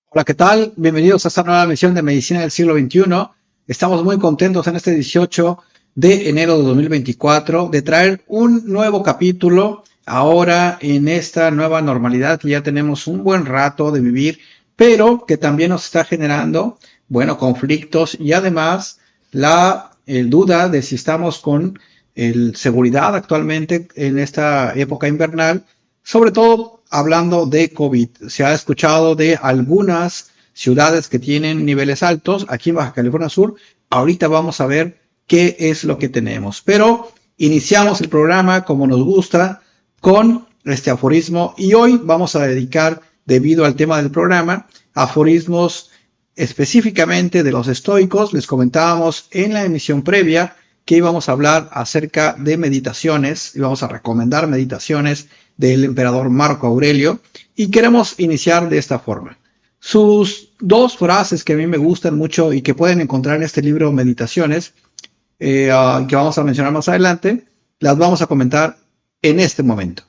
Hola, ¿qué tal? Bienvenidos a esta nueva emisión de Medicina del siglo XXI. Estamos muy contentos en este 18 de enero de 2024 de traer un nuevo capítulo ahora en esta nueva normalidad que ya tenemos un buen rato de vivir, pero que también nos está generando, bueno, conflictos y además la duda de si estamos con seguridad actualmente en esta época invernal, sobre todo hablando de COVID. Se ha escuchado de algunas ciudades que tienen niveles altos aquí en Baja California Sur. Ahorita vamos a ver qué es lo que tenemos. Pero iniciamos el programa como nos gusta con este aforismo y hoy vamos a dedicar, debido al tema del programa, aforismos específicamente de los estoicos. Les comentábamos en la emisión previa que íbamos a hablar acerca de meditaciones, íbamos a recomendar meditaciones del emperador Marco Aurelio y queremos iniciar de esta forma. Sus dos frases que a mí me gustan mucho y que pueden encontrar en este libro Meditaciones, que vamos a mencionar más adelante, las vamos a comentar en este momento.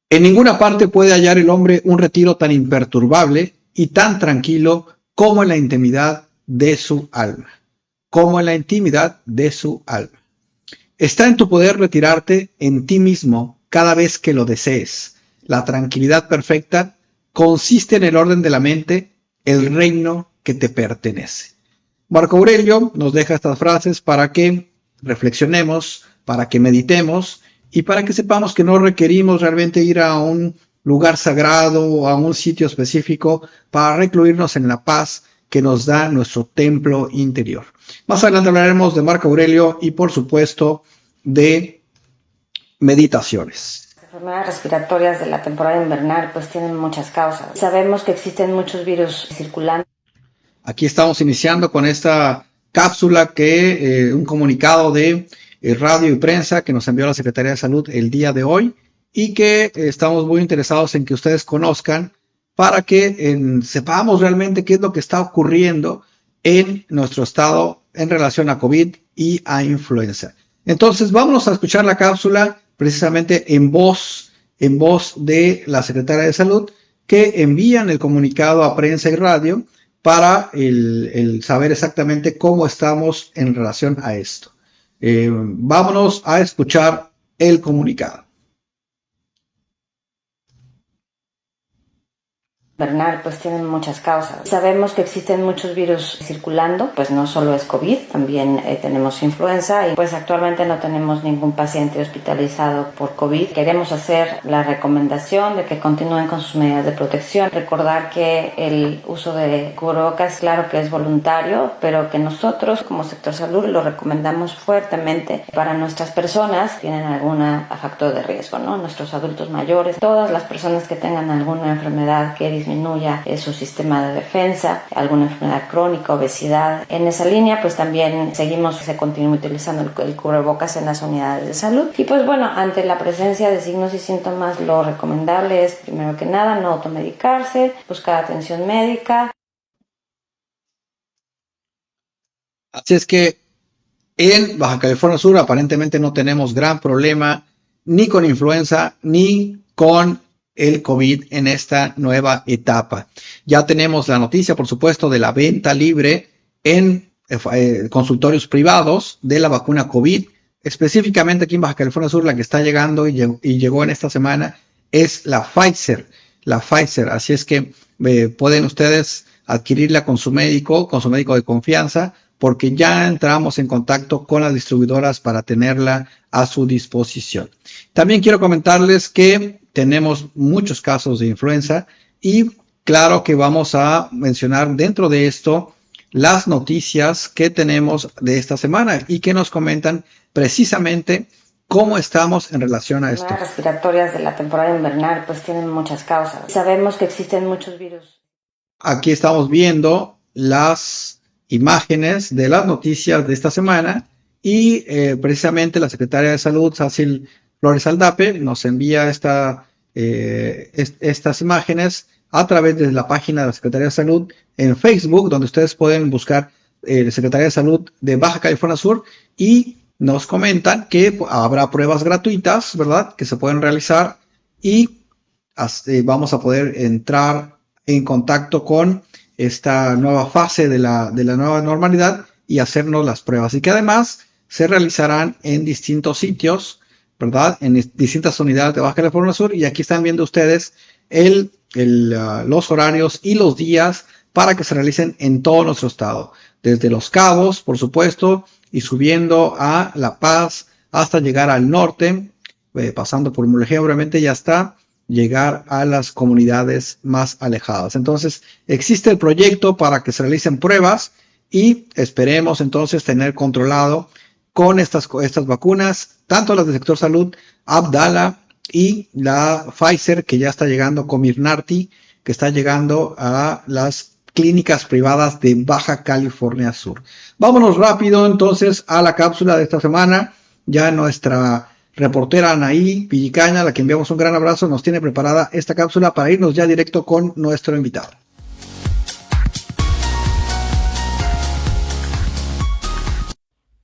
En ninguna parte puede hallar el hombre un retiro tan imperturbable y tan tranquilo como en la intimidad de su alma. Como en la intimidad de su alma. Está en tu poder retirarte en ti mismo cada vez que lo desees. La tranquilidad perfecta consiste en el orden de la mente, el reino que te pertenece. Marco Aurelio nos deja estas frases para que reflexionemos, para que meditemos y para que sepamos que no requerimos realmente ir a un lugar sagrado o a un sitio específico para recluirnos en la paz que nos da nuestro templo interior. Más adelante hablaremos de Marco Aurelio y por supuesto de meditaciones. Las enfermedades respiratorias de la temporada invernal pues tienen muchas causas. Sabemos que existen muchos virus circulando. Aquí estamos iniciando con esta cápsula que un comunicado de radio y prensa que nos envió la Secretaría de Salud el día de hoy y que estamos muy interesados en que ustedes conozcan para que sepamos realmente qué es lo que está ocurriendo en nuestro estado en relación a COVID y a influenza. Entonces, vámonos a escuchar la cápsula precisamente en voz de la Secretaria de Salud, que envían el comunicado a prensa y radio para el saber exactamente cómo estamos en relación a esto. Vámonos a escuchar el comunicado. Invernal pues tienen muchas causas. Sabemos que existen muchos virus circulando, pues no solo es COVID, también tenemos influenza y pues actualmente no tenemos ningún paciente hospitalizado por COVID. Queremos hacer la recomendación de que continúen con sus medidas de protección. Recordar que el uso de cubrebocas, claro que es voluntario, pero que nosotros como sector salud lo recomendamos fuertemente para nuestras personas que tienen algún factor de riesgo, ¿no? Nuestros adultos mayores, todas las personas que tengan alguna enfermedad que disminuya su sistema de defensa, alguna enfermedad crónica, obesidad. En esa línea pues también seguimos, se continúa utilizando el cubrebocas en las unidades de salud. Y pues bueno, ante la presencia de signos y síntomas, lo recomendable es primero que nada no automedicarse, buscar atención médica. Así es que en Baja California Sur aparentemente no tenemos gran problema ni con influenza ni con el COVID en esta nueva etapa. Ya tenemos la noticia, por supuesto, de la venta libre en consultorios privados de la vacuna COVID. Específicamente aquí en Baja California Sur, la que está llegando y llegó en esta semana es la Pfizer. La Pfizer. Así es que pueden ustedes adquirirla con su médico de confianza, porque ya entramos en contacto con las distribuidoras para tenerla a su disposición. También quiero comentarles que tenemos muchos casos de influenza y claro que vamos a mencionar dentro de esto las noticias que tenemos de esta semana y que nos comentan precisamente cómo estamos en relación a esto. Las respiratorias de la temporada invernal pues tienen muchas causas. Sabemos que existen muchos virus. Aquí estamos viendo las imágenes de las noticias de esta semana y precisamente la Secretaria de Salud, Sácil Flores Aldape, nos envía estas imágenes a través de la página de la Secretaría de Salud en Facebook, donde ustedes pueden buscar Secretaría de Salud de Baja California Sur y nos comentan que habrá pruebas gratuitas, ¿verdad?, que se pueden realizar y vamos a poder entrar en contacto con esta nueva fase de la nueva normalidad y hacernos las pruebas. Y que además se realizarán en distintos sitios, ¿verdad? En distintas unidades de Baja California Sur. Y aquí están viendo ustedes los horarios y los días para que se realicen en todo nuestro estado. Desde Los Cabos, por supuesto, y subiendo a La Paz hasta llegar al norte, pasando por Mulegé, obviamente, y hasta llegar a las comunidades más alejadas. Entonces, existe el proyecto para que se realicen pruebas y esperemos entonces tener controlado con estas vacunas, tanto las del sector salud, Abdala y la Pfizer, que ya está llegando, Comirnaty, que está llegando a las clínicas privadas de Baja California Sur. Vámonos rápido entonces a la cápsula de esta semana. Ya nuestra reportera Anaí Villicaña, a la que enviamos un gran abrazo, nos tiene preparada esta cápsula para irnos ya directo con nuestro invitado.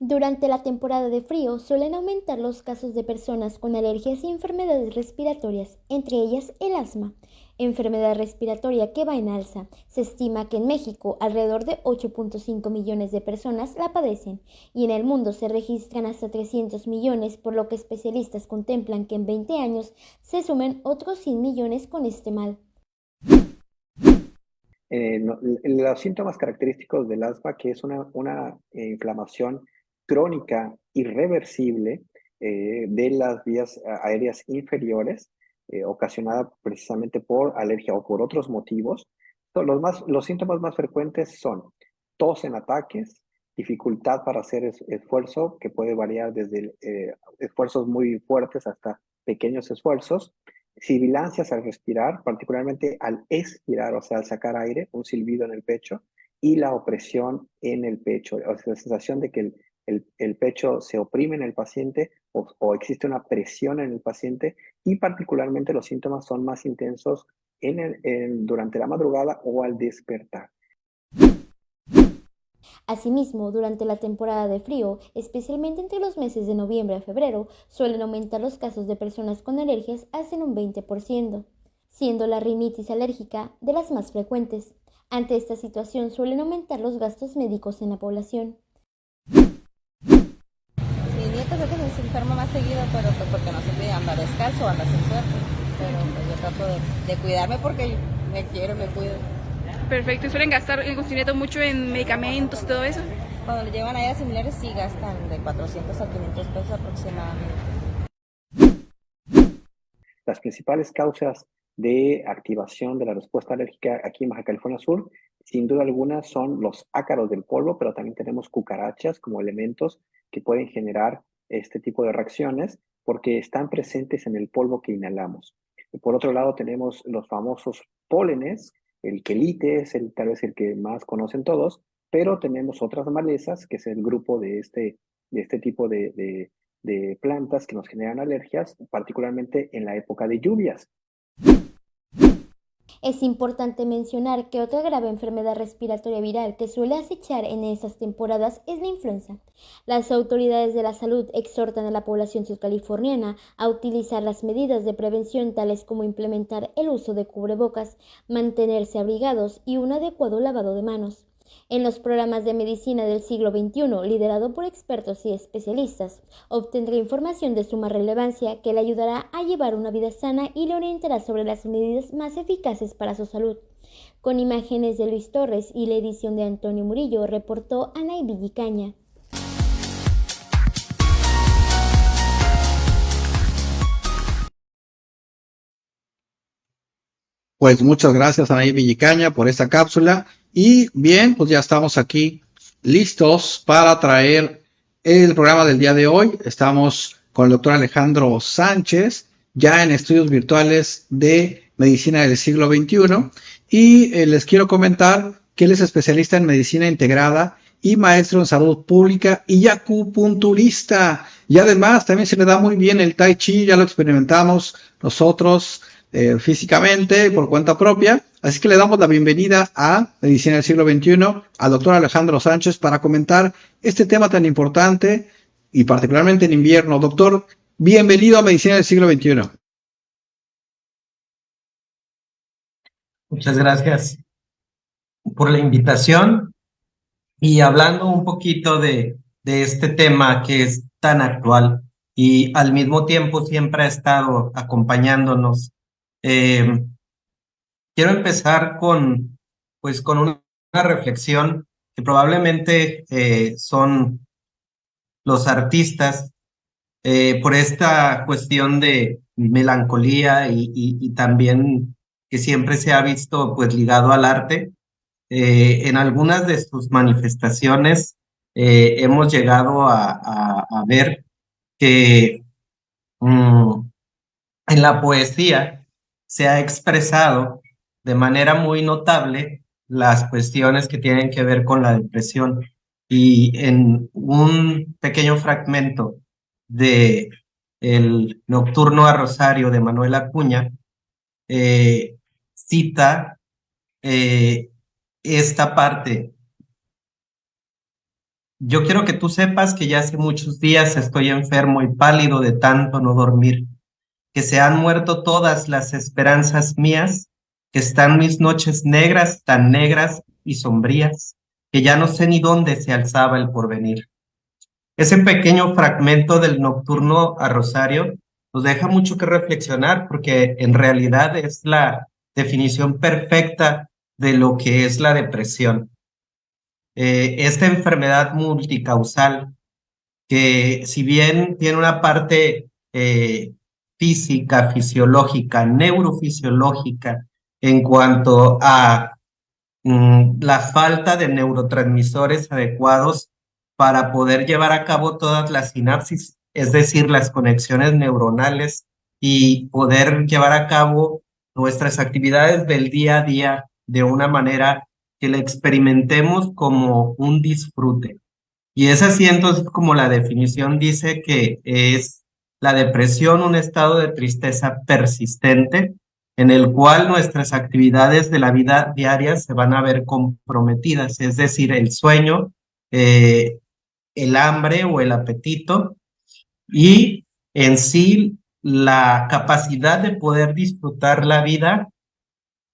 Durante la temporada de frío suelen aumentar los casos de personas con alergias y enfermedades respiratorias, entre ellas el asma, enfermedad respiratoria que va en alza. Se estima que en México alrededor de 8.5 millones de personas la padecen y en el mundo se registran hasta 300 millones, por lo que especialistas contemplan que en 20 años se sumen otros 100 millones con este mal. Los síntomas característicos del asma, que es una inflamación crónica irreversible de las vías aéreas inferiores, ocasionada precisamente por alergia o por otros motivos. Los síntomas más frecuentes son tos en ataques, dificultad para hacer esfuerzo, que puede variar desde esfuerzos muy fuertes hasta pequeños esfuerzos, sibilancias al respirar, particularmente al expirar, o sea, al sacar aire, un silbido en el pecho, y la opresión en el pecho, o sea, la sensación de que el pecho se oprime en el paciente o existe una presión en el paciente, y particularmente los síntomas son más intensos durante la madrugada o al despertar. Asimismo, durante la temporada de frío, especialmente entre los meses de noviembre a febrero, suelen aumentar los casos de personas con alergias hasta en un 20%, siendo la rinitis alérgica de las más frecuentes. Ante esta situación suelen aumentar los gastos médicos en la población. Mi nieto creo que se enferma más seguido, pero pues porque no se puede andar descalzo o andar sin suerte. Pero pues yo trato de cuidarme porque me quiero, me cuido. Perfecto, ¿y suelen gastar en su nieto mucho en medicamentos y todo eso? Cuando le llevan a similares sí gastan de 400 a 500 pesos aproximadamente. Las principales causas de activación de la respuesta alérgica aquí en Baja California Sur, sin duda alguna, son los ácaros del polvo, pero también tenemos cucarachas como elementos que pueden generar este tipo de reacciones porque están presentes en el polvo que inhalamos. Y por otro lado, tenemos los famosos pólenes. El quelite es tal vez el que más conocen todos, pero tenemos otras malezas, que es el grupo de este tipo de plantas que nos generan alergias, particularmente en la época de lluvias. Es importante mencionar que otra grave enfermedad respiratoria viral que suele acechar en estas temporadas es la influenza. Las autoridades de la salud exhortan a la población surcaliforniana a utilizar las medidas de prevención tales como implementar el uso de cubrebocas, mantenerse abrigados y un adecuado lavado de manos. En los programas de medicina del siglo XXI, liderado por expertos y especialistas, obtendrá información de suma relevancia que le ayudará a llevar una vida sana y le orientará sobre las medidas más eficaces para su salud. Con imágenes de Luis Torres y la edición de Antonio Murillo, reportó Anaí Villicaña. Pues muchas gracias, Anaí Villicaña, por esta cápsula. Y bien, pues ya estamos aquí listos para traer el programa del día de hoy. Estamos con el doctor Alejandro Sánchez, ya en estudios virtuales de medicina del siglo XXI. Y les quiero comentar que él es especialista en medicina integrada y maestro en salud pública y acupunturista. Y además también se le da muy bien el tai chi, ya lo experimentamos nosotros físicamente por cuenta propia. Así que le damos la bienvenida a Medicina del Siglo XXI al doctor Alejandro Sánchez para comentar este tema tan importante y particularmente en invierno. Doctor, bienvenido a Medicina del Siglo XXI. Muchas gracias por la invitación y hablando un poquito de este tema que es tan actual y al mismo tiempo siempre ha estado acompañándonos. eh, Quiero empezar pues, con una reflexión que probablemente son los artistas por esta cuestión de melancolía y también que siempre se ha visto pues ligado al arte. En algunas de sus manifestaciones hemos llegado a ver que mm, en la poesía se ha expresado de manera muy notable las cuestiones que tienen que ver con la depresión. Y en un pequeño fragmento de El Nocturno a Rosario de Manuel Acuña, cita eh, esta parte. Yo quiero que tú sepas que ya hace muchos días estoy enfermo y pálido de tanto no dormir, que se han muerto todas las esperanzas mías, que están mis noches negras, tan negras y sombrías, que ya no sé ni dónde se alzaba el porvenir. Ese pequeño fragmento del Nocturno a Rosario nos deja mucho que reflexionar porque en realidad es la definición perfecta de lo que es la depresión. Esta enfermedad multicausal que si bien tiene una parte física, fisiológica, neurofisiológica, en cuanto a la falta de neurotransmisores adecuados para poder llevar a cabo todas las sinapsis, es decir, las conexiones neuronales y poder llevar a cabo nuestras actividades del día a día de una manera que la experimentemos como un disfrute. Y es así entonces como la definición dice que es la depresión un estado de tristeza persistente en el cual nuestras actividades de la vida diaria se van a ver comprometidas, es decir, el sueño, eh, el hambre o el apetito y en sí la capacidad de poder disfrutar la vida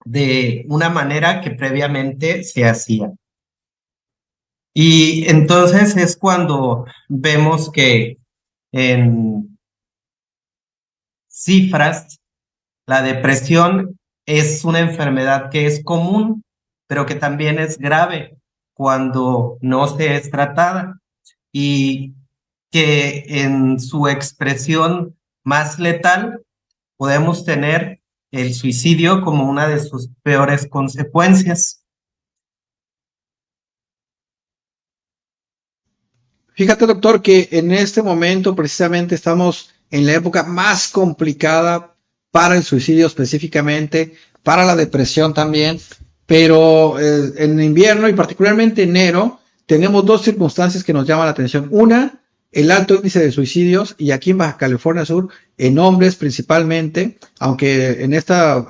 de una manera que previamente se hacía. Y entonces es cuando vemos que en cifras la depresión es una enfermedad que es común, pero que también es grave cuando no se es tratada y que en su expresión más letal podemos tener el suicidio como una de sus peores consecuencias. Fíjate, doctor, que en este momento precisamente estamos en la época más complicada para el suicidio específicamente, para la depresión también, pero en invierno y particularmente enero tenemos dos circunstancias que nos llaman la atención. Una, el alto índice de suicidios y aquí en Baja California Sur, en hombres principalmente, aunque en esta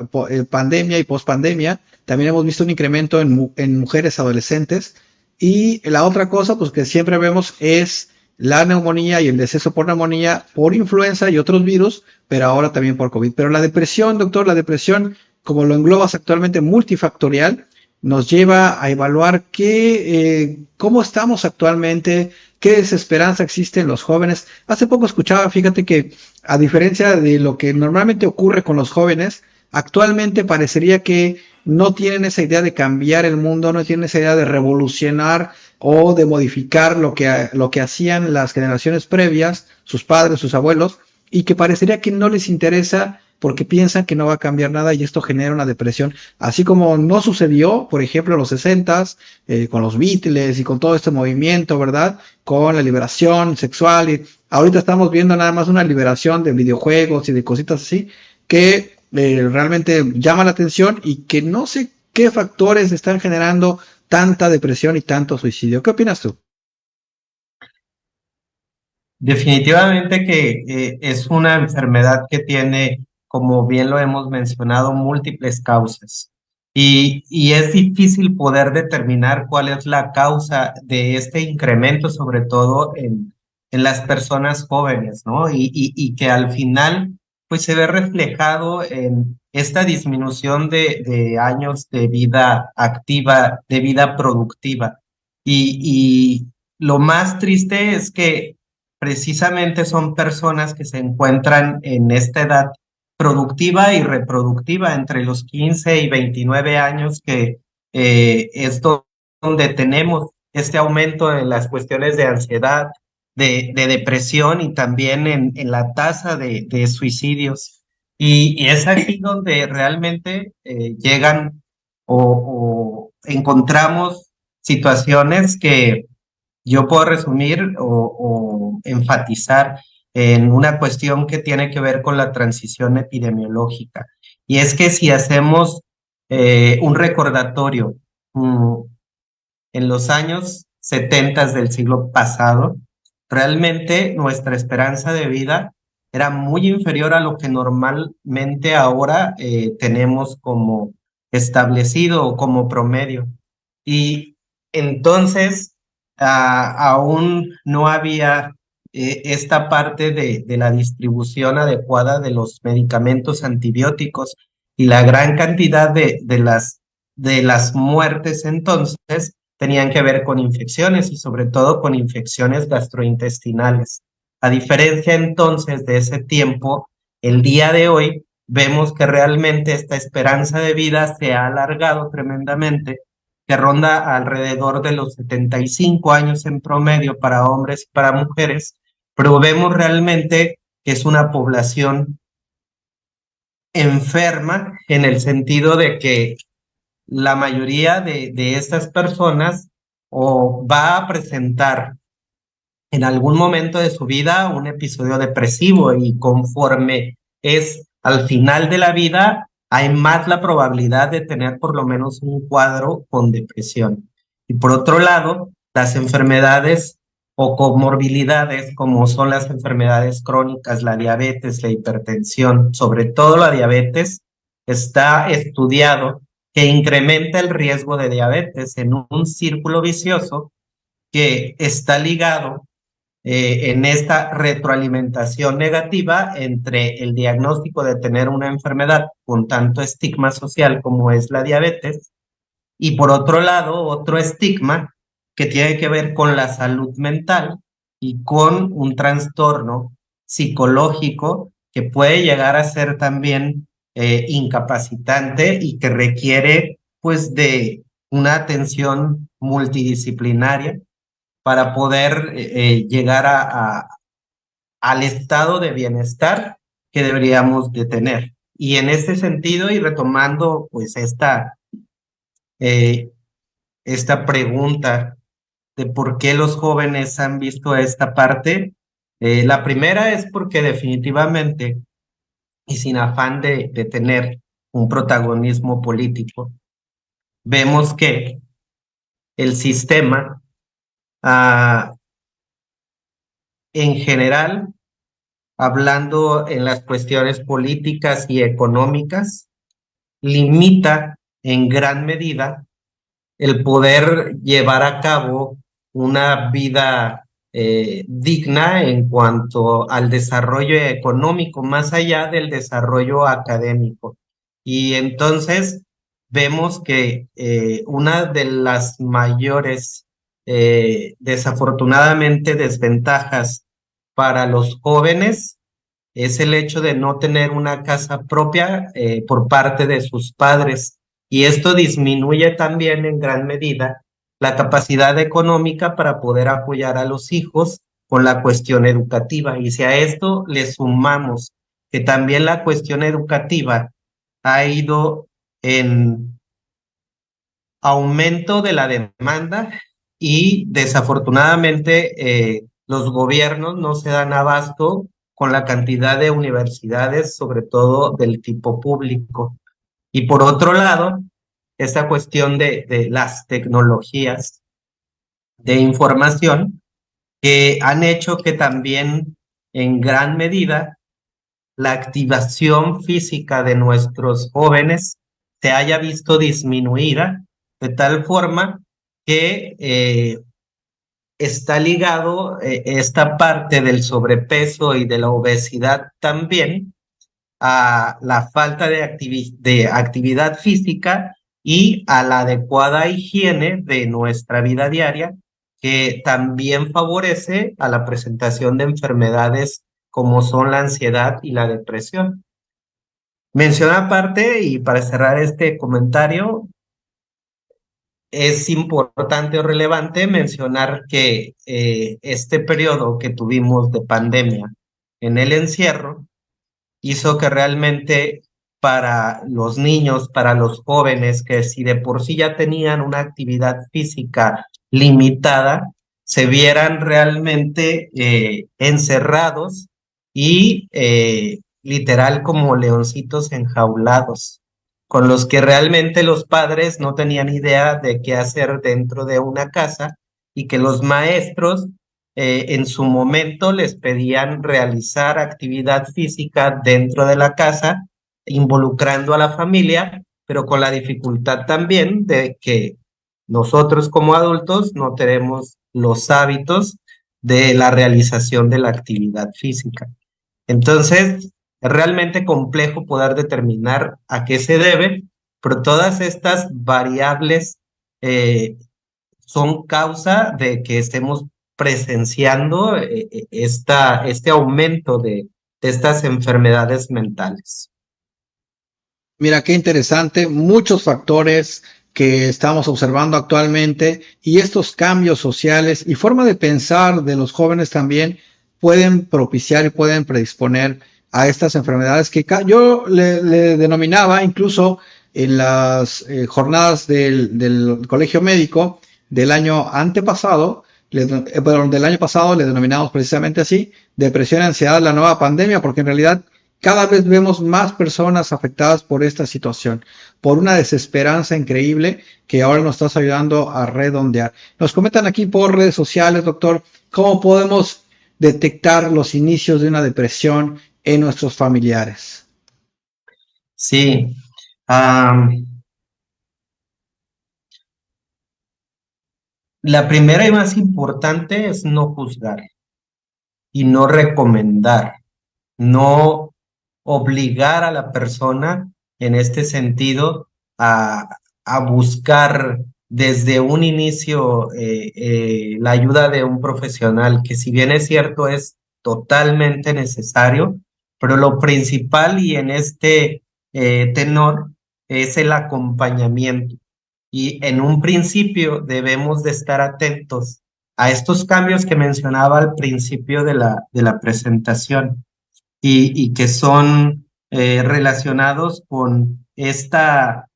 pandemia y pospandemia también hemos visto un incremento en mujeres adolescentes. Y la otra cosa, pues que siempre vemos es la neumonía y el deceso por neumonía, por influenza y otros virus, pero ahora también por COVID. Pero la depresión, doctor, la depresión, como lo englobas actualmente, multifactorial, nos lleva a evaluar cómo estamos actualmente, qué desesperanza existe en los jóvenes. Hace poco escuchaba, fíjate que a diferencia de lo que normalmente ocurre con los jóvenes, actualmente parecería que no tienen esa idea de cambiar el mundo, no tienen esa idea de revolucionar o de modificar lo que hacían las generaciones previas, sus padres, sus abuelos, y que parecería que no les interesa porque piensan que no va a cambiar nada y esto genera una depresión, así como no sucedió, por ejemplo, en los 60s, con los Beatles y con todo este movimiento, ¿verdad? Con la liberación sexual y ahorita estamos viendo nada más una liberación de videojuegos y de cositas así que realmente llama la atención y que no sé qué factores están generando tanta depresión y tanto suicidio. ¿Qué opinas tú? Definitivamente que es una enfermedad que tiene, como bien lo hemos mencionado, múltiples causas. Y es difícil poder determinar cuál es la causa de este incremento, sobre todo en las personas jóvenes, ¿no? Y que al final pues se ve reflejado en esta disminución de años de vida activa, de vida productiva. Y lo más triste es que precisamente son personas que se encuentran en esta edad productiva y reproductiva entre los 15 y 29 años, que es donde tenemos este aumento en las cuestiones de ansiedad, de depresión y también en la tasa de suicidios. Y es aquí donde realmente llegan o encontramos situaciones que yo puedo resumir o enfatizar en una cuestión que tiene que ver con la transición epidemiológica. Y es que si hacemos un recordatorio en los años 70 del siglo pasado, realmente nuestra esperanza de vida era muy inferior a lo que normalmente ahora tenemos como establecido o como promedio. Y entonces aún no había esta parte de la distribución adecuada de los medicamentos antibióticos, y la gran cantidad de las muertes entonces tenían que ver con infecciones y sobre todo con infecciones gastrointestinales. A diferencia entonces de ese tiempo, el día de hoy vemos que realmente esta esperanza de vida se ha alargado tremendamente, que ronda alrededor de los 75 años en promedio para hombres y para mujeres, pero vemos realmente que es una población enferma en el sentido de que la mayoría de estas personas o va a presentar en algún momento de su vida un episodio depresivo, y conforme es al final de la vida, hay más la probabilidad de tener por lo menos un cuadro con depresión. Y por otro lado, las enfermedades o comorbilidades, como son las enfermedades crónicas, la diabetes, la hipertensión, sobre todo la diabetes, está estudiado que incrementa el riesgo de diabetes en un círculo vicioso que está ligado en esta retroalimentación negativa entre el diagnóstico de tener una enfermedad con tanto estigma social como es la diabetes, y por otro lado, otro estigma que tiene que ver con la salud mental y con un trastorno psicológico que puede llegar a ser también incapacitante y que requiere pues de una atención multidisciplinaria para poder llegar al estado de bienestar que deberíamos de tener. Y en este sentido, y retomando pues esta pregunta de por qué los jóvenes han visto esta parte, la primera es porque definitivamente, y sin afán de tener un protagonismo político, vemos que el sistema en general, hablando en las cuestiones políticas y económicas, limita en gran medida el poder llevar a cabo una vida digna en cuanto al desarrollo económico, más allá del desarrollo académico. Y entonces vemos que una de las mayores, desafortunadamente, desventajas para los jóvenes es el hecho de no tener una casa propia por parte de sus padres, y esto disminuye también en gran medida la capacidad económica para poder apoyar a los hijos con la cuestión educativa. Y si a esto le sumamos que también la cuestión educativa ha ido en aumento de la demanda y desafortunadamente los gobiernos no se dan abasto con la cantidad de universidades, sobre todo del tipo público. Y por otro lado, esta cuestión de las tecnologías de información que han hecho que también en gran medida la activación física de nuestros jóvenes se haya visto disminuida, de tal forma que está ligado esta parte del sobrepeso y de la obesidad también a la falta de actividad física y a la adecuada higiene de nuestra vida diaria, que también favorece a la presentación de enfermedades como son la ansiedad y la depresión. Menciona aparte, y para cerrar este comentario, es importante o relevante mencionar que este periodo que tuvimos de pandemia en el encierro hizo que realmente para los niños, para los jóvenes, que si de por sí ya tenían una actividad física limitada, se vieran realmente encerrados y literal como leoncitos enjaulados, con los que realmente los padres no tenían idea de qué hacer dentro de una casa y que los maestros en su momento les pedían realizar actividad física dentro de la casa, involucrando a la familia, pero con la dificultad también de que nosotros como adultos no tenemos los hábitos de la realización de la actividad física. Entonces, es realmente complejo poder determinar a qué se debe, pero todas estas variables son causa de que estemos presenciando este aumento de estas enfermedades mentales. Mira, qué interesante, muchos factores que estamos observando actualmente y estos cambios sociales y forma de pensar de los jóvenes también pueden propiciar y pueden predisponer a estas enfermedades que yo le denominaba incluso en las jornadas del colegio médico del año antepasado, del año pasado le denominamos precisamente así, depresión y ansiedad, la nueva pandemia, porque en realidad cada vez vemos más personas afectadas por esta situación, por una desesperanza increíble que ahora nos estás ayudando a redondear. Nos comentan aquí por redes sociales, doctor, cómo podemos detectar los inicios de una depresión en nuestros familiares. Sí, la primera y más importante es no juzgar y no recomendar, no obligar a la persona en este sentido a buscar desde un inicio la ayuda de un profesional, que si bien es cierto es totalmente necesario, pero lo principal y en este tenor es el acompañamiento. Y en un principio debemos de estar atentos a estos cambios que mencionaba al principio de la presentación y que son relacionados con esta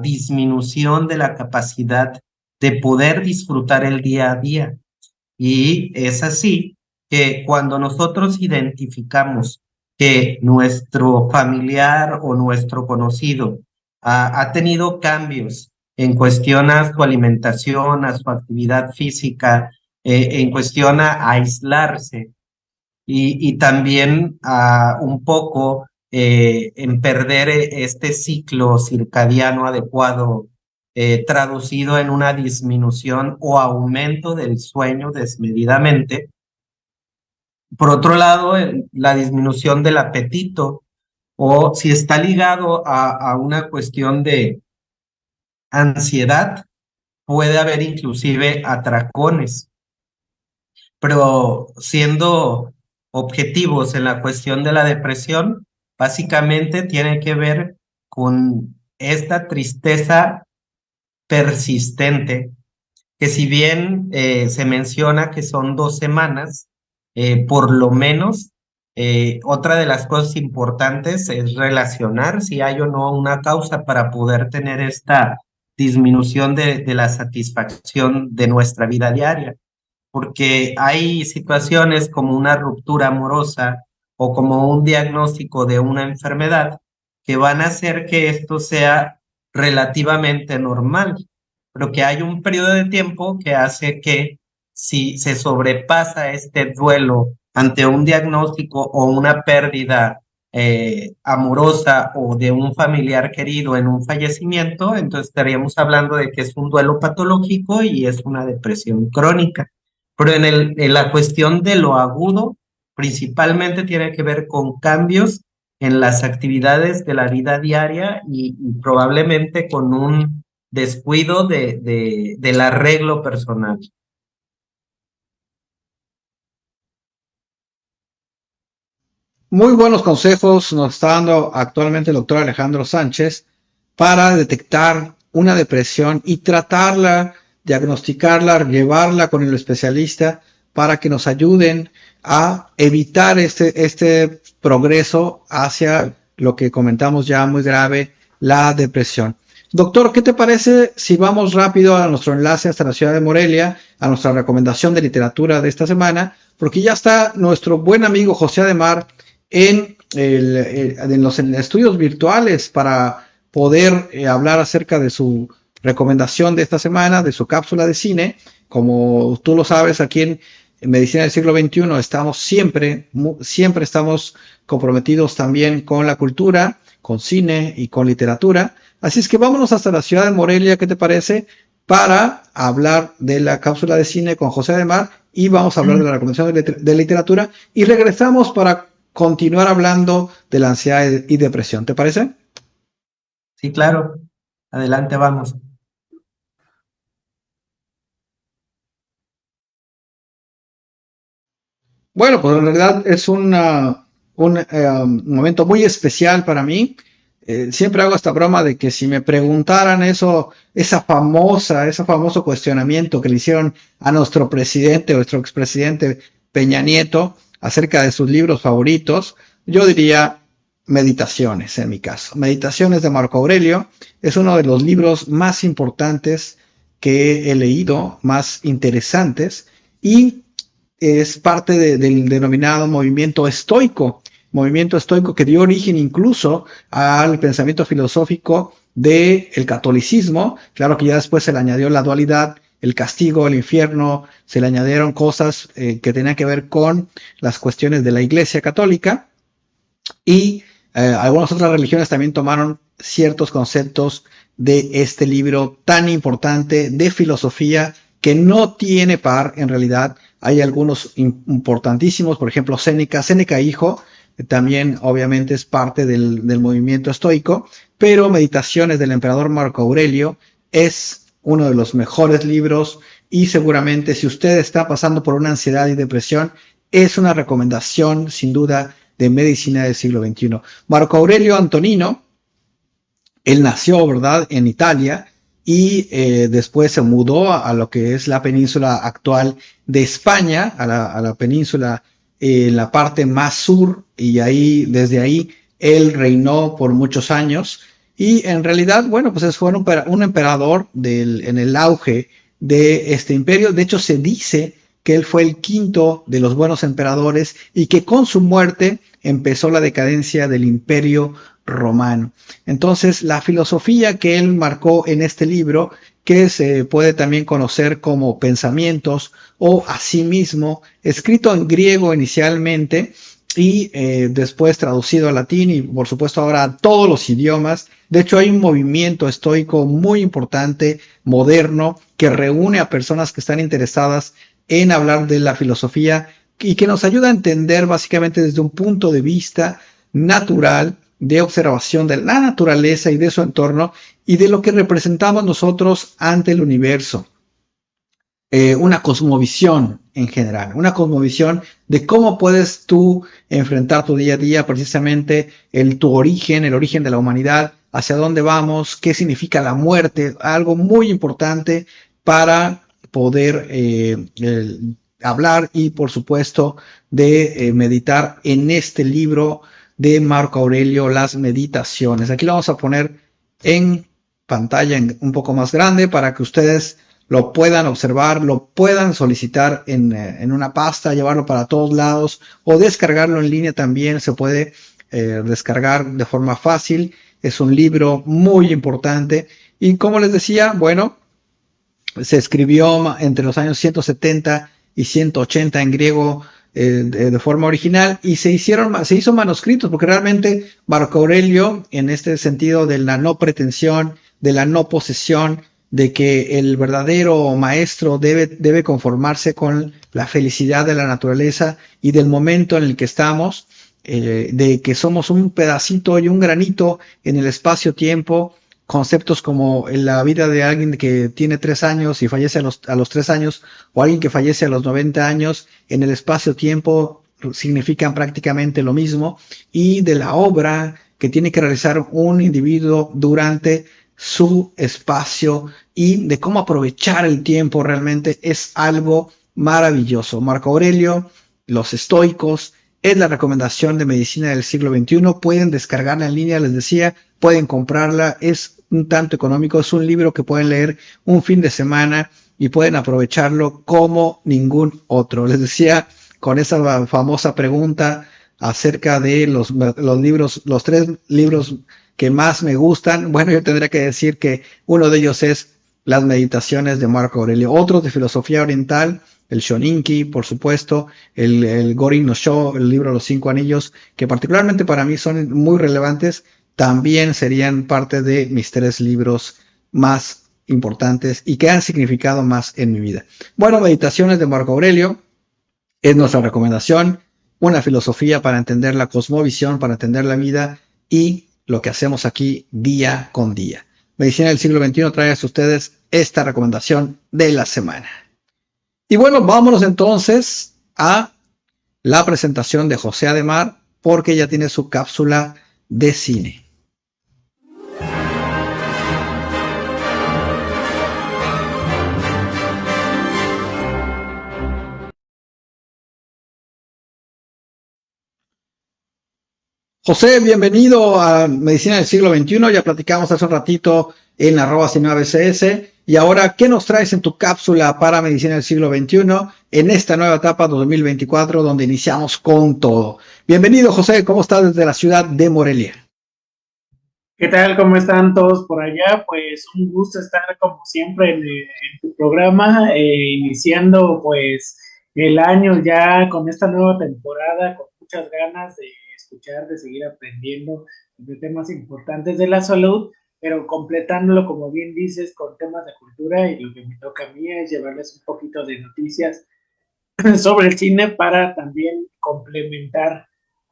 disminución de la capacidad de poder disfrutar el día a día. Y es así que cuando nosotros identificamos que nuestro familiar o nuestro conocido ha tenido cambios en cuestión a su alimentación, a su actividad física, en cuestión a aislarse, y también un poco en perder este ciclo circadiano adecuado, traducido en una disminución o aumento del sueño desmedidamente. Por otro lado, la disminución del apetito, o si está ligado a una cuestión de ansiedad, puede haber inclusive atracones. Pero siendo objetivos en la cuestión de la depresión, básicamente tiene que ver con esta tristeza persistente, que si bien se menciona que son 2 semanas, por lo menos, otra de las cosas importantes es relacionar si hay o no una causa para poder tener esta disminución de la satisfacción de nuestra vida diaria, porque hay situaciones como una ruptura amorosa o como un diagnóstico de una enfermedad que van a hacer que esto sea relativamente normal, pero que hay un periodo de tiempo que hace que si se sobrepasa este duelo ante un diagnóstico o una pérdida amorosa o de un familiar querido en un fallecimiento, entonces estaríamos hablando de que es un duelo patológico y es una depresión crónica. Pero en la cuestión de lo agudo, principalmente tiene que ver con cambios en las actividades de la vida diaria y probablemente con un descuido del arreglo personal. Muy buenos consejos nos está dando actualmente el doctor Alejandro Sánchez para detectar una depresión y tratarla, diagnosticarla, llevarla con el especialista para que nos ayuden a evitar este progreso hacia lo que comentamos ya muy grave, la depresión. Doctor, ¿qué te parece si vamos rápido a nuestro enlace hasta la ciudad de Morelia, a nuestra recomendación de literatura de esta semana? Porque ya está nuestro buen amigo José Ademar en los estudios virtuales para poder hablar acerca de su recomendación de esta semana, de su cápsula de cine. Como tú lo sabes, aquí en Medicina del Siglo XXI estamos siempre estamos comprometidos también con la cultura, con cine y con literatura. Así es que vámonos hasta la ciudad de Morelia, ¿qué te parece? Para hablar de la cápsula de cine con José Ademar y vamos a hablar de la recomendación de literatura y regresamos para continuar hablando de la ansiedad y depresión. ¿Te parece? Sí, claro. Adelante, vamos. Bueno, pues en realidad es un momento muy especial para mí. Siempre hago esta broma de que si me preguntaran ese famoso cuestionamiento que le hicieron a nuestro presidente o nuestro expresidente Peña Nieto acerca de sus libros favoritos, yo diría Meditaciones en mi caso. Meditaciones de Marco Aurelio es uno de los libros más importantes que he leído, más interesantes, y es parte del denominado movimiento estoico que dio origen incluso al pensamiento filosófico del catolicismo. Claro que ya después se le añadió la dualidad, el castigo, el infierno, se le añadieron cosas que tenían que ver con las cuestiones de la Iglesia Católica y algunas otras religiones también tomaron ciertos conceptos de este libro tan importante de filosofía que no tiene par en realidad. Hay algunos importantísimos, por ejemplo, Séneca hijo, también obviamente es parte del movimiento estoico, pero Meditaciones del emperador Marco Aurelio es uno de los mejores libros y seguramente si usted está pasando por una ansiedad y depresión, es una recomendación sin duda de medicina del siglo XXI. Marco Aurelio Antonino, él nació, ¿verdad?, en Italia y después se mudó a lo que es la península actual de España, a la península en la parte más sur, y desde ahí él reinó por muchos años y en realidad, bueno, pues fue un emperador en el auge de este imperio. De hecho, se dice que él fue el quinto de los buenos emperadores y que con su muerte empezó la decadencia del imperio romano. Entonces, la filosofía que él marcó en este libro, que se puede también conocer como Pensamientos o Asimismo, escrito en griego inicialmente y después traducido al latín y por supuesto ahora a todos los idiomas. De hecho, hay un movimiento estoico muy importante, moderno, que reúne a personas que están interesadas en hablar de la filosofía y que nos ayuda a entender básicamente desde un punto de vista natural, de observación de la naturaleza y de su entorno y de lo que representamos nosotros ante el universo. Una cosmovisión en general, una cosmovisión de cómo puedes tú enfrentar tu día a día, precisamente tu origen, el origen de la humanidad, hacia dónde vamos, qué significa la muerte, algo muy importante para poder hablar y por supuesto de meditar en este libro de Marco Aurelio, Las Meditaciones. Aquí lo vamos a poner en pantalla un poco más grande para que ustedes lo puedan observar, lo puedan solicitar en una pasta, llevarlo para todos lados o descargarlo en línea también. Se puede descargar de forma fácil. Es un libro muy importante y como les decía, bueno, se escribió entre los años 170 y 180 en griego de forma original y se hizo manuscritos porque realmente Marco Aurelio, en este sentido de la no pretensión, de la no posesión, de que el verdadero maestro debe conformarse con la felicidad de la naturaleza y del momento en el que estamos, de que somos un pedacito y un granito en el espacio-tiempo, conceptos como en la vida de alguien que tiene 3 años y fallece a los 3 años, o alguien que fallece a los 90 años, en el espacio-tiempo significan prácticamente lo mismo, y de la obra que tiene que realizar un individuo durante su espacio y de cómo aprovechar el tiempo realmente es algo maravilloso. Marco Aurelio, los estoicos, es la recomendación de medicina del siglo XXI. Pueden descargarla en línea, les decía, pueden comprarla, es un tanto económico, es un libro que pueden leer un fin de semana y pueden aprovecharlo como ningún otro. Les decía, con esa famosa pregunta acerca de los libros, los 3 libros que más me gustan, bueno, yo tendría que decir que uno de ellos es Las Meditaciones de Marco Aurelio, otro de filosofía oriental, el Shoninki, por supuesto, el Gorin no Sho, el libro Los 5 Anillos, que particularmente para mí son muy relevantes, también serían parte de mis 3 libros más importantes y que han significado más en mi vida. Bueno, Meditaciones de Marco Aurelio es nuestra recomendación, una filosofía para entender la cosmovisión, para entender la vida y lo que hacemos aquí día con día. Medicina del siglo XXI trae a ustedes esta recomendación de la semana. Y bueno, vámonos entonces a la presentación de José Ademar, porque ya tiene su cápsula de cine. José, bienvenido a Medicina del siglo XXI. Ya platicamos hace un ratito en @CineABCS. Y ahora, ¿qué nos traes en tu cápsula para Medicina del siglo XXI en esta nueva etapa 2024 donde iniciamos con todo? Bienvenido, José. ¿Cómo estás desde la ciudad de Morelia? ¿Qué tal? ¿Cómo están todos por allá? Pues un gusto estar como siempre en tu programa, iniciando pues el año ya con esta nueva temporada, con muchas ganas de escuchar, de seguir aprendiendo de temas importantes de la salud, pero completándolo, como bien dices, con temas de cultura, y lo que me toca a mí es llevarles un poquito de noticias sobre el cine para también complementar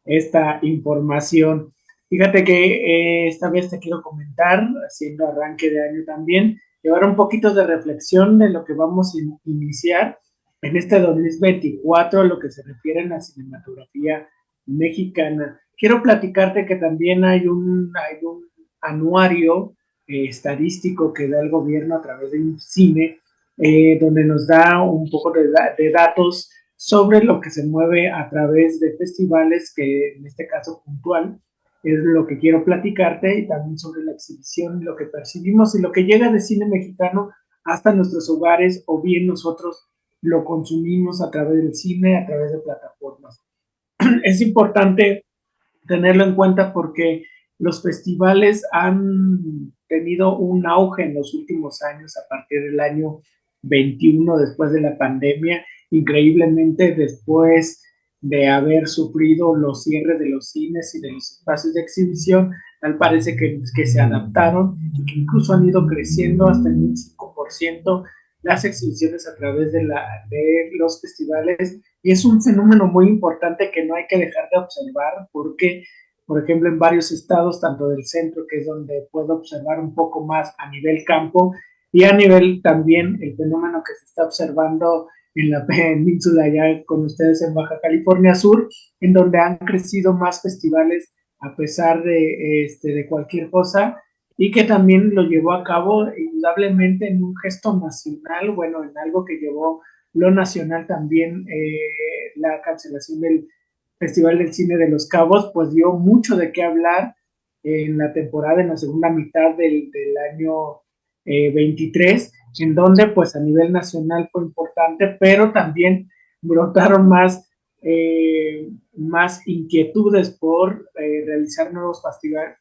esta información. Fíjate que esta vez te quiero comentar, haciendo arranque de año también, llevar un poquito de reflexión de lo que vamos a iniciar en este 2024, lo que se refiere a la cinematografía mexicana. Quiero platicarte que también hay un anuario estadístico que da el gobierno a través de un cine, donde nos da un poco de datos sobre lo que se mueve a través de festivales, que en este caso puntual es lo que quiero platicarte, y también sobre la exhibición, lo que percibimos y lo que llega de cine mexicano hasta nuestros hogares, o bien nosotros lo consumimos a través del cine, a través de plataformas. Es importante tenerlo en cuenta porque los festivales han tenido un auge en los últimos años, a partir del año 21, después de la pandemia, increíblemente después de haber sufrido los cierres de los cines y de los espacios de exhibición. Tal parece que se adaptaron y que incluso han ido creciendo hasta el 5% las exhibiciones a través de los festivales, y es un fenómeno muy importante que no hay que dejar de observar, porque, por ejemplo, en varios estados, tanto del centro, que es donde puedo observar un poco más a nivel campo, y a nivel también el fenómeno que se está observando en la península, ya con ustedes en Baja California Sur, en donde han crecido más festivales a pesar de cualquier cosa, y que también lo llevó a cabo indudablemente en un gesto nacional, bueno, en algo que llevó lo nacional también. La cancelación del Festival del Cine de Los Cabos, pues dio mucho de qué hablar en la temporada, en la segunda mitad del año 23, en donde pues a nivel nacional fue importante, pero también brotaron más inquietudes por realizar nuevos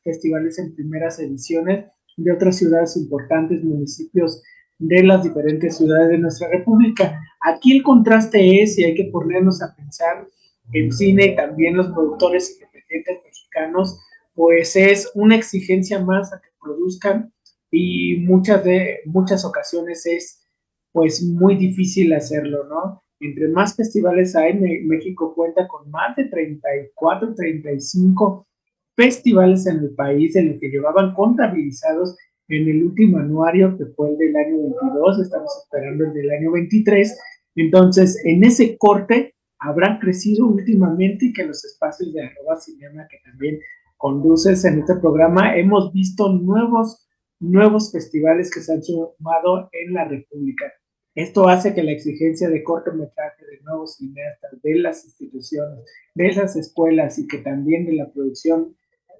festivales en primeras ediciones de otras ciudades importantes, municipios de las diferentes ciudades de nuestra república. Aquí el contraste es, y hay que ponernos a pensar, el cine y también los productores independientes mexicanos, pues es una exigencia más a que produzcan, y muchas ocasiones es pues muy difícil hacerlo, ¿no? entre más festivales hay, México cuenta con más de 34, 35 festivales en el país, en el que llevaban contabilizados en el último anuario, que fue el del año 22, estamos esperando el del año 23. Entonces, en ese corte habrán crecido últimamente, y que los espacios de @cinema, que también conduces en este programa, hemos visto nuevos festivales que se han sumado en la República. Esto hace que la exigencia de cortometraje, de nuevos cineastas, de las instituciones, de las escuelas, y que también de la producción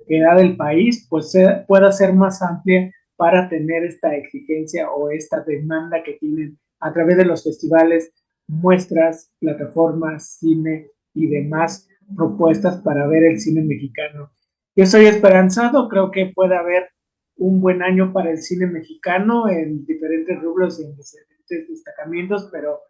que da del país, pues pueda ser más amplia para tener esta exigencia o esta demanda que tienen a través de los festivales, muestras, plataformas, cine y demás propuestas para ver el cine mexicano. Yo soy esperanzado, creo que puede haber un buen año para el cine mexicano en diferentes rubros y en diferentes destacamientos, pero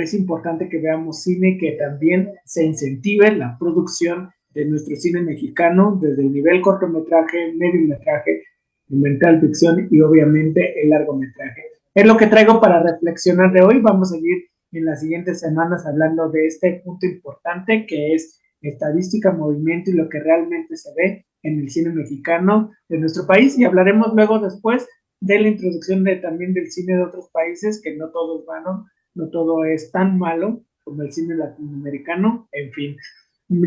es importante que veamos cine, que también se incentive la producción de nuestro cine mexicano desde el nivel cortometraje, mediometraje, documental, ficción y obviamente el largometraje. Es lo que traigo para reflexionar de hoy. Vamos a seguir en las siguientes semanas hablando de este punto importante, que es estadística, movimiento y lo que realmente se ve en el cine mexicano de nuestro país, y hablaremos luego después de la introducción también del cine de otros países, que no todo es bueno, no todo es tan malo como el cine latinoamericano. En fin,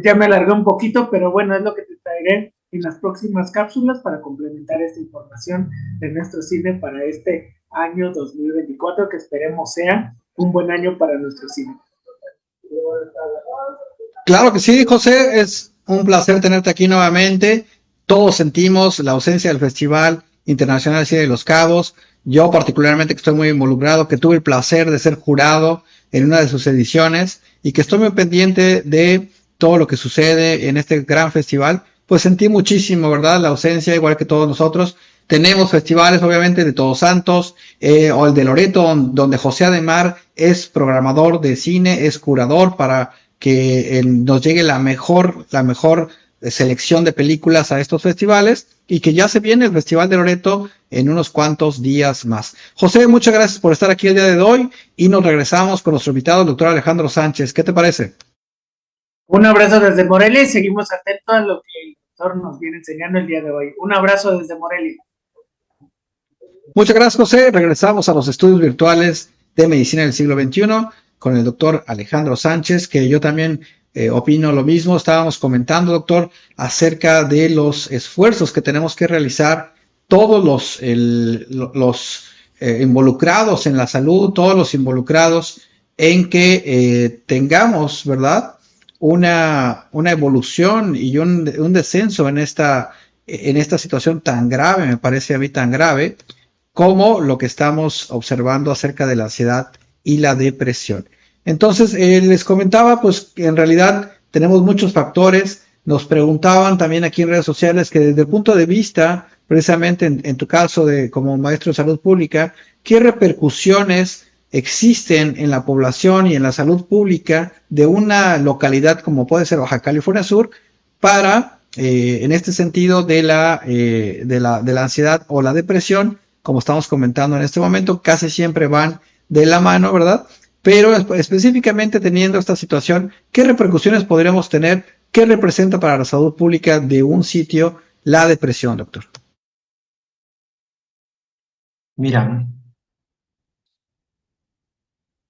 ya me alargué un poquito, pero bueno, es lo que te traeré en las próximas cápsulas para complementar esta información de nuestro cine para este año 2024, que esperemos sea un buen año para nuestro cine. Claro que sí, José, es un placer tenerte aquí nuevamente. Todos sentimos la ausencia del Festival Internacional de Cine de Los Cabos. Yo particularmente, que estoy muy involucrado, que tuve el placer de ser jurado en una de sus ediciones y que estoy muy pendiente de todo lo que sucede en este gran festival, pues sentí muchísimo, ¿verdad?, la ausencia, igual que todos nosotros. Tenemos festivales, obviamente, de Todos Santos, o el de Loreto, donde José Ademar es programador de cine, es curador para que nos llegue la mejor selección de películas a estos festivales, y que ya se viene el Festival de Loreto en unos cuantos días más. José, muchas gracias por estar aquí el día de hoy, y nos regresamos con nuestro invitado, el doctor Alejandro Sánchez. ¿Qué te parece? Un abrazo desde Morelia, y seguimos atentos a lo que el doctor nos viene enseñando el día de hoy. Un abrazo desde Morelia. Muchas gracias, José. Regresamos a los estudios virtuales de Medicina del Siglo XXI con el doctor Alejandro Sánchez, que yo también opino lo mismo. Estábamos comentando, doctor, acerca de los esfuerzos que tenemos que realizar todos los involucrados en la salud, todos los involucrados en que tengamos, ¿verdad?, una evolución y un descenso en esta situación tan grave, me parece a mí tan grave, como lo que estamos observando acerca de la ansiedad y la depresión. Entonces, les comentaba, pues, que en realidad tenemos muchos factores. Nos preguntaban también aquí en redes sociales que desde el punto de vista, precisamente en tu caso como maestro de salud pública, ¿qué repercusiones existen en la población y en la salud pública de una localidad como puede ser Baja California Sur para, en este sentido de la ansiedad o la depresión? Como estamos comentando en este momento, casi siempre van de la mano, ¿verdad? Pero específicamente teniendo esta situación, ¿qué repercusiones podríamos tener? ¿Qué representa para la salud pública de un sitio la depresión, doctor? Mira,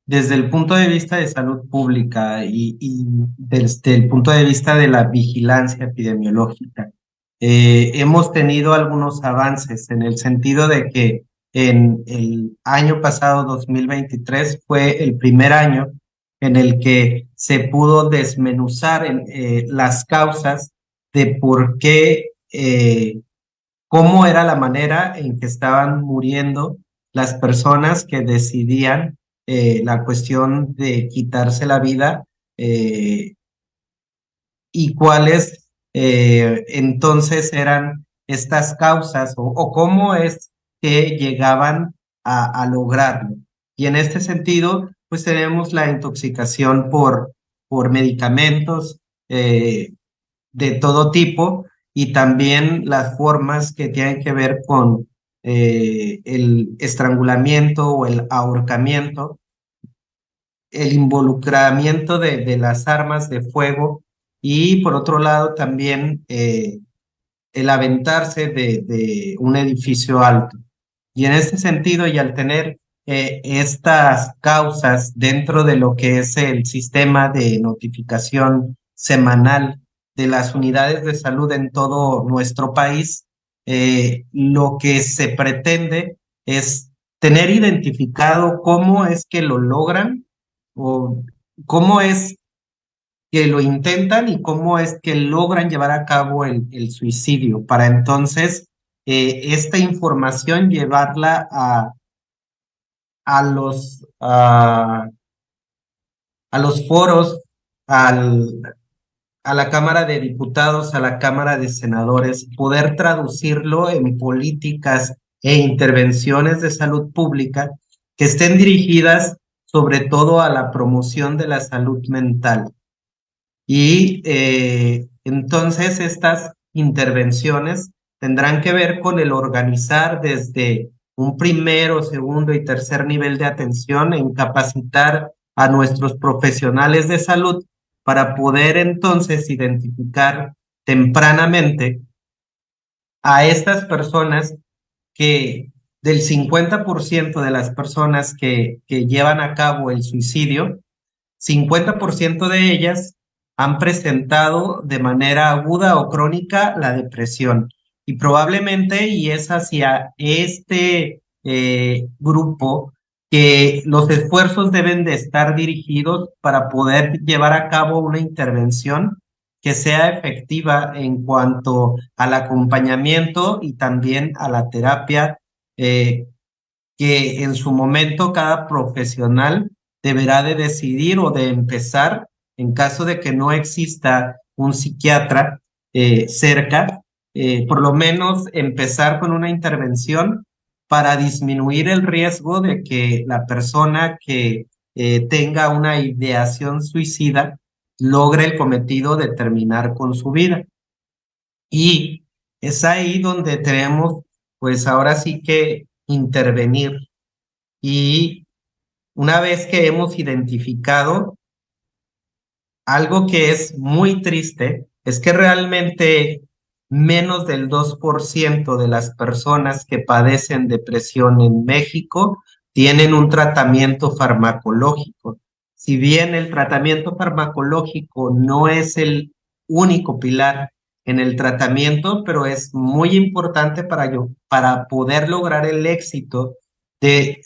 desde el punto de vista de salud pública y desde el punto de vista de la vigilancia epidemiológica, hemos tenido algunos avances en el sentido de que en el año pasado, 2023, fue el primer año en el que se pudo desmenuzar las causas de por qué, cómo era la manera en que estaban muriendo las personas que decidían la cuestión de quitarse la vida, y cuáles entonces eran estas causas o cómo es que llegaban a lograrlo. Y en este sentido, pues tenemos la intoxicación por medicamentos de todo tipo, y también las formas que tienen que ver con el estrangulamiento o el ahorcamiento. el involucramiento de las armas de fuego y por otro lado también el aventarse de un edificio alto. Y en este sentido, y al tener estas causas dentro de lo que es el sistema de notificación semanal de las unidades de salud en todo nuestro país, lo que se pretende es tener identificado cómo es que lo logran o cómo es que lo intentan y cómo es que logran llevar a cabo el suicidio, para entonces esta información llevarla a los, a, a los foros, a la Cámara de Diputados, a la Cámara de Senadores, poder traducirlo en políticas e intervenciones de salud pública que estén dirigidas sobre todo a la promoción de la salud mental. Y entonces estas intervenciones tendrán que ver con el organizar desde un primero, segundo y tercer nivel de atención en capacitar a nuestros profesionales de salud para poder entonces identificar tempranamente a estas personas que del 50% de las personas que llevan a cabo el suicidio, 50% de ellas han presentado de manera aguda o crónica la depresión. Y probablemente, y es hacia este grupo que los esfuerzos deben de estar dirigidos para poder llevar a cabo una intervención que sea efectiva en cuanto al acompañamiento y también a la terapia que en su momento cada profesional deberá de decidir o de empezar en caso de que no exista un psiquiatra cerca, por lo menos empezar con una intervención para disminuir el riesgo de que la persona que tenga una ideación suicida logre el cometido de terminar con su vida. Y es ahí donde tenemos, pues ahora sí que intervenir. Y una vez que hemos identificado algo que es muy triste, es que realmente menos del 2% de las personas que padecen depresión en México tienen un tratamiento farmacológico. Si bien el tratamiento farmacológico no es el único pilar en el tratamiento, pero es muy importante para poder lograr el éxito de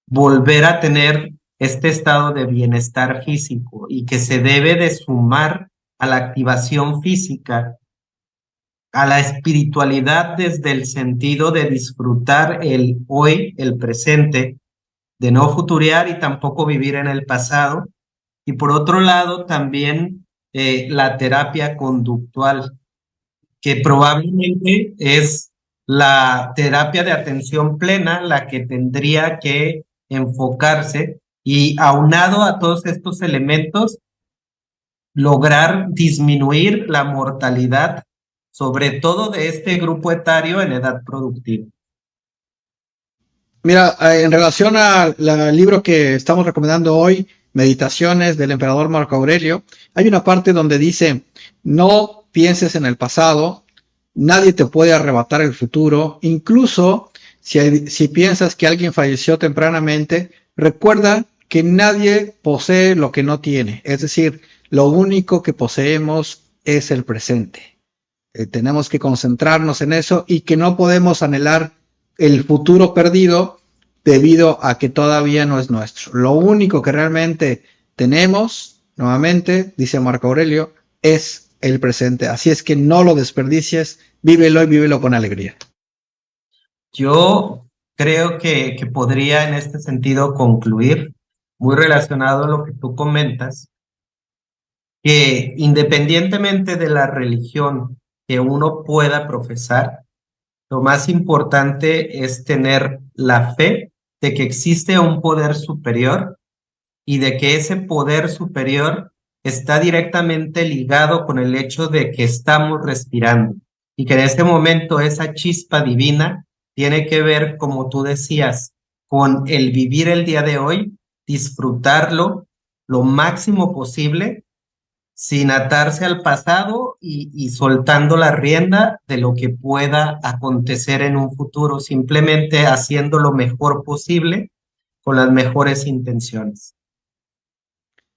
volver a tener este estado de bienestar físico y que se debe de sumar a la activación física, a la espiritualidad desde el sentido de disfrutar el hoy, el presente, de no futurear y tampoco vivir en el pasado. Y por otro lado, también la terapia conductual, que probablemente es la terapia de atención plena la que tendría que enfocarse y aunado a todos estos elementos, lograr disminuir la mortalidad, sobre todo de este grupo etario en edad productiva. Mira, en relación al libro que estamos recomendando hoy, Meditaciones del emperador Marco Aurelio, hay una parte donde dice, no pienses en el pasado, nadie te puede arrebatar el futuro, incluso si piensas que alguien falleció tempranamente, recuerda que nadie posee lo que no tiene, es decir, lo único que poseemos es el presente. Tenemos que concentrarnos en eso y que no podemos anhelar el futuro perdido debido a que todavía no es nuestro. Lo único que realmente tenemos, nuevamente, dice Marco Aurelio, es el presente. Así es que no lo desperdicies, vívelo y vívelo con alegría. Yo creo que podría en este sentido concluir, muy relacionado a lo que tú comentas, que independientemente de la religión que uno pueda profesar, lo más importante es tener la fe de que existe un poder superior y de que ese poder superior está directamente ligado con el hecho de que estamos respirando y que en este momento esa chispa divina tiene que ver, como tú decías, con el vivir el día de hoy, disfrutarlo lo máximo posible sin atarse al pasado y soltando la rienda de lo que pueda acontecer en un futuro, simplemente haciendo lo mejor posible con las mejores intenciones.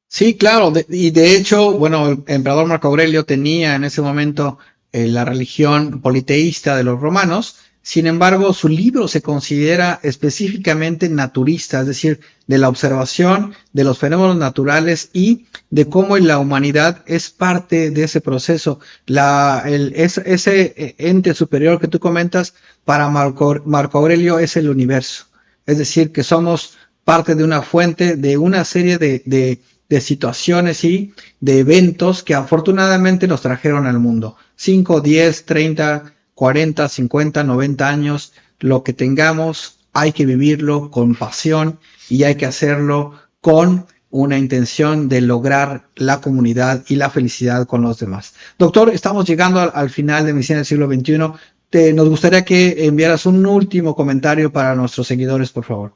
Sí, claro, y de hecho, bueno, el emperador Marco Aurelio tenía en ese momento la religión politeísta de los romanos. Sin embargo, su libro se considera específicamente naturista, es decir, de la observación de los fenómenos naturales y de cómo la humanidad es parte de ese proceso. Ese ente superior que tú comentas, para Marco Aurelio es el universo. Es decir, que somos parte de una fuente, de una serie de situaciones y de eventos que afortunadamente nos trajeron al mundo. 5, 10, 30, 40, 50, 90 años, lo que tengamos, hay que vivirlo con pasión y hay que hacerlo con una intención de lograr la comunidad y la felicidad con los demás. Doctor, estamos llegando al final de Medicina del Siglo XXI. Nos gustaría que enviaras un último comentario para nuestros seguidores, por favor.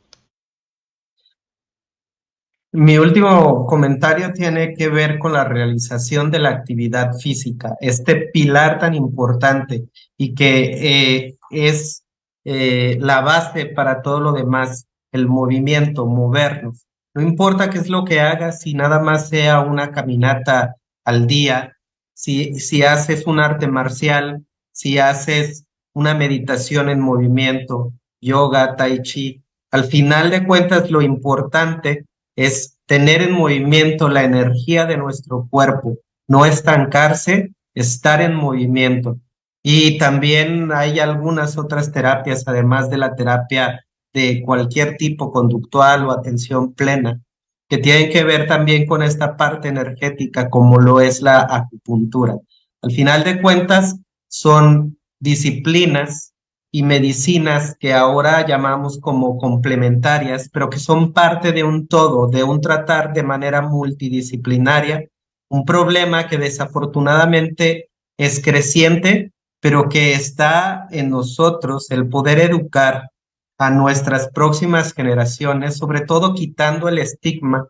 Mi último comentario tiene que ver con la realización de la actividad física, este pilar tan importante y que es la base para todo lo demás, el movimiento, movernos. No importa qué es lo que hagas, si nada más sea una caminata al día, si haces un arte marcial, si haces una meditación en movimiento, yoga, tai chi, al final de cuentas lo importante es tener en movimiento la energía de nuestro cuerpo, no estancarse, estar en movimiento. Y también hay algunas otras terapias, además de la terapia de cualquier tipo, conductual o atención plena, que tienen que ver también con esta parte energética, como lo es la acupuntura. Al final de cuentas, son disciplinas y medicinas que ahora llamamos como complementarias, pero que son parte de un todo, de un tratar de manera multidisciplinaria, un problema que desafortunadamente es creciente, pero que está en nosotros el poder educar a nuestras próximas generaciones, sobre todo quitando el estigma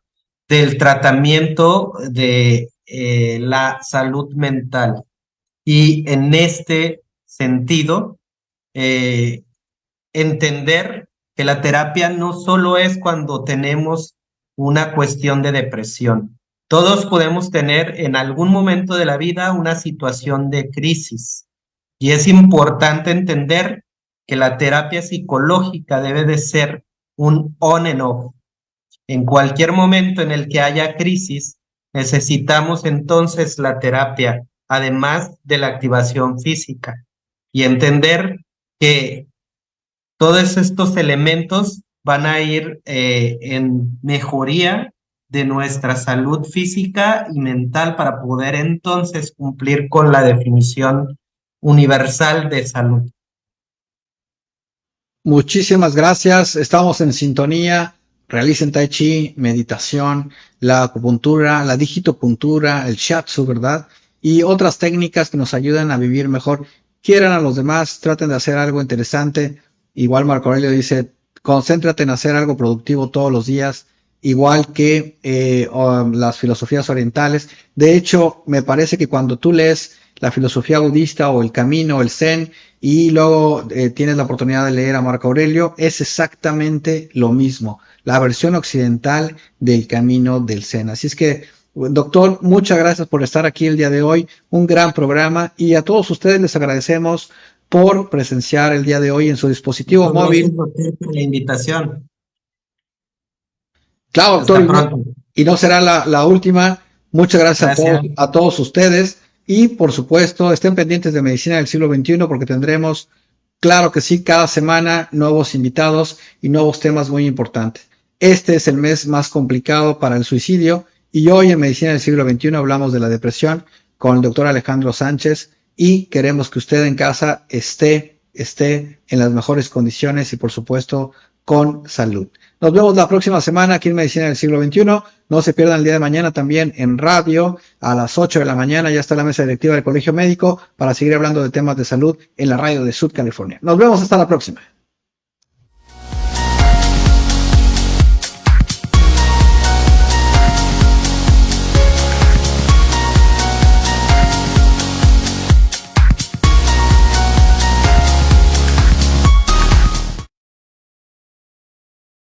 del tratamiento de la salud mental. Y en este sentido, entender que la terapia no solo es cuando tenemos una cuestión de depresión. Todos podemos tener en algún momento de la vida una situación de crisis y es importante entender que la terapia psicológica debe de ser un on and off. En cualquier momento en el que haya crisis, necesitamos entonces la terapia, además de la activación física, y entender que todos estos elementos van a ir en mejoría de nuestra salud física y mental para poder entonces cumplir con la definición universal de salud. Muchísimas gracias. Estamos en sintonía. Realicen tai chi, meditación, la acupuntura, la digitopuntura, el shiatsu, ¿verdad? Y otras técnicas que nos ayudan a vivir mejor. Quieran a los demás, traten de hacer algo interesante. Igual Marco Aurelio dice, concéntrate en hacer algo productivo todos los días, igual que las filosofías orientales. De hecho, me parece que cuando tú lees la filosofía budista o el camino, el zen, y luego tienes la oportunidad de leer a Marco Aurelio, es exactamente lo mismo, la versión occidental del camino del zen. Así es que, doctor, muchas gracias por estar aquí el día de hoy, un gran programa, y a todos ustedes les agradecemos por presenciar el día de hoy en su dispositivo móvil. La invitación. Claro, doctor, y no será la última. Muchas gracias. A todos ustedes. Y por supuesto, estén pendientes de Medicina del Siglo XXI porque tendremos, claro que sí, cada semana nuevos invitados y nuevos temas muy importantes. Este es el mes más complicado para el suicidio y hoy en Medicina del Siglo XXI hablamos de la depresión con el doctor Alejandro Sánchez y queremos que usted en casa esté en las mejores condiciones y por supuesto con salud. Nos vemos la próxima semana aquí en Medicina del Siglo XXI. No se pierdan el día de mañana también en radio a las 8 de la mañana. Ya está la mesa directiva del Colegio Médico para seguir hablando de temas de salud en la radio de Sud California. Nos vemos hasta la próxima.